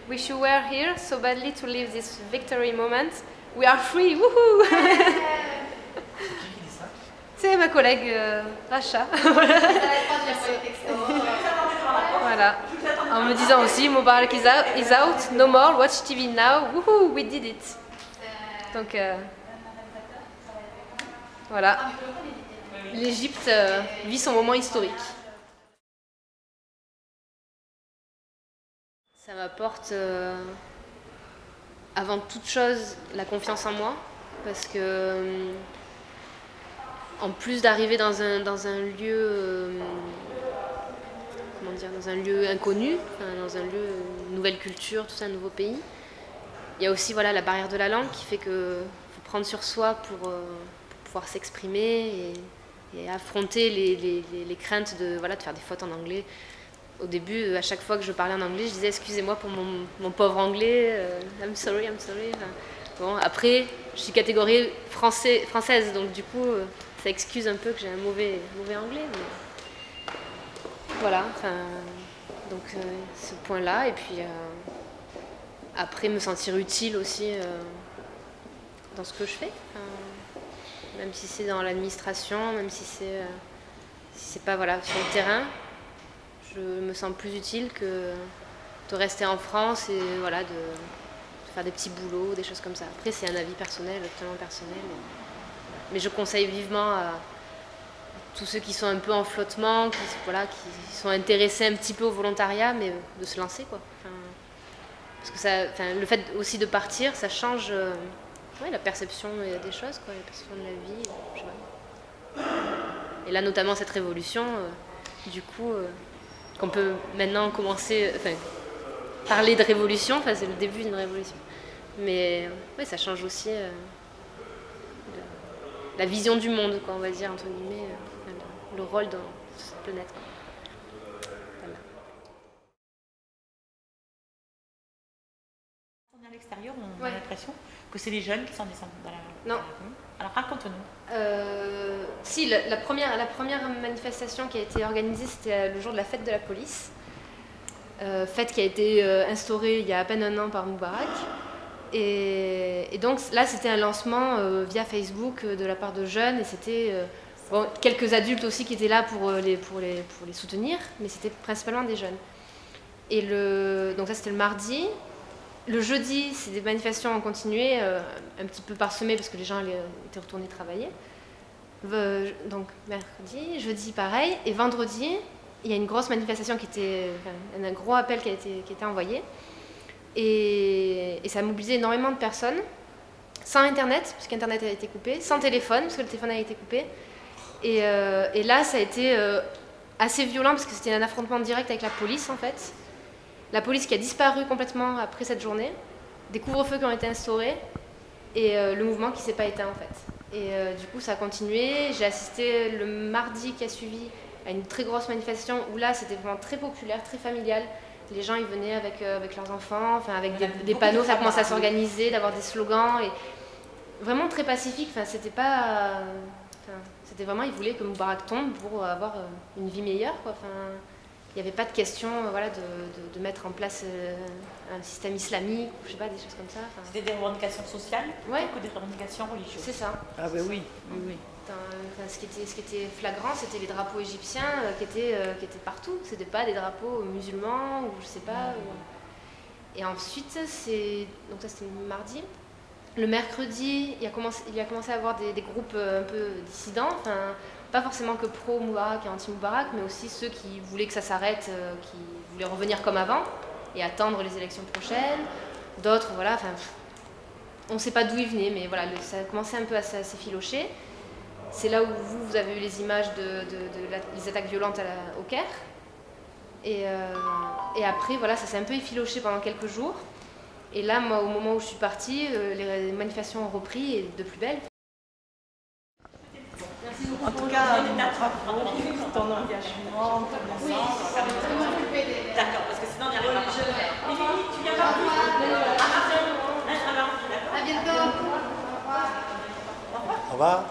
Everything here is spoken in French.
wish you were here so badly to live this victory moment. We are free, woohoo! C'est ma collègue Racha. Voilà. En me disant aussi, Mubarak is out, no more, watch TV now, woohoo, we did it. Donc voilà. L'Égypte vit son moment historique. Ça m'apporte avant toute chose la confiance en moi, parce que en plus d'arriver dans un lieu, comment dire, dans un lieu inconnu, dans un lieu, une nouvelle culture, tout ça, un nouveau pays, il y a aussi voilà, la barrière de la langue qui fait qu'il faut prendre sur soi pour pouvoir s'exprimer et affronter les craintes de faire des fautes en anglais. Au début, à chaque fois que je parlais en anglais, je disais excusez-moi pour mon pauvre anglais, I'm sorry. Bon, après, je suis catégorie française, donc du coup, ça excuse un peu que j'ai un mauvais anglais. Mais voilà, donc ce point-là, et puis après me sentir utile aussi dans ce que je fais, même si c'est dans l'administration, même si c'est pas sur le terrain. Je me sens plus utile que de rester en France et de faire des petits boulots, des choses comme ça. Après, c'est un avis personnel, totalement personnel. Mais je conseille vivement à tous ceux qui sont un peu en flottement, qui sont intéressés un petit peu au volontariat, mais de se lancer, quoi. Parce que le fait aussi de partir, ça change la perception des choses, quoi, la perception de la vie. Je sais pas. Et là, notamment cette révolution, du coup... qu'on peut maintenant commencer, parler de révolution, c'est le début d'une révolution. Mais ça change aussi la vision du monde, quoi, on va dire, entre guillemets, le rôle dans cette planète. Quoi. Voilà. À l'extérieur, on a l'impression que c'est les jeunes qui sont descendus dans la... Non. Alors raconte-nous. Si, la première manifestation qui a été organisée, c'était le jour de la fête de la police. Fête qui a été instaurée il y a à peine un an par Mubarak. Et donc là, c'était un lancement via Facebook de la part de jeunes. Et c'était quelques adultes aussi qui étaient là pour les soutenir, mais c'était principalement des jeunes. Et donc ça, c'était le mardi. Le jeudi, c'est des manifestations en continué, un petit peu parsemées parce que les gens étaient retournés travailler. Donc mercredi, jeudi pareil, et vendredi, il y a une grosse manifestation un gros appel qui a été envoyé. Et ça a mobilisé énormément de personnes, sans internet, puisque internet a été coupé, sans téléphone, parce que le téléphone a été coupé. Et là, ça a été assez violent, parce que c'était un affrontement direct avec la police, en fait. La police qui a disparu complètement après cette journée, des couvre-feux qui ont été instaurés et le mouvement qui ne s'est pas éteint en fait. Et du coup ça a continué, j'ai assisté le mardi qui a suivi à une très grosse manifestation où là c'était vraiment très populaire, très familial. Les gens ils venaient avec leurs enfants, avec des panneaux, ça commençait à s'organiser, d'avoir des slogans et vraiment très pacifique, c'était pas... c'était vraiment, ils voulaient que Moubarak tombe pour avoir une vie meilleure quoi. Il n'y avait pas de question de mettre en place un système islamique, ou je sais pas, des choses comme ça. C'était des revendications sociales ou des revendications religieuses? C'est ça. Ah ben oui. Ce qui était flagrant, c'était les drapeaux égyptiens qui étaient partout. C'était pas des drapeaux musulmans ou je sais pas. Et ensuite, donc ça c'était le mardi. Le mercredi, il a commencé à avoir des groupes un peu dissidents. Pas forcément que pro-Moubarak et anti-Moubarak, mais aussi ceux qui voulaient que ça s'arrête, qui voulaient revenir comme avant et attendre les élections prochaines. D'autres, on ne sait pas d'où ils venaient, mais ça a commencé un peu à s'effilocher. C'est là où vous avez eu les images des attaques violentes au Caire. Et après, ça s'est un peu effiloché pendant quelques jours. Et là, moi, au moment où je suis partie, les manifestations ont repris et de plus belle. En tout cas, bravo, ton engagement, ton essence. D'accord, parce que sinon on n'y arrivera pas. Tu viens pas plus? À bientôt. Au revoir.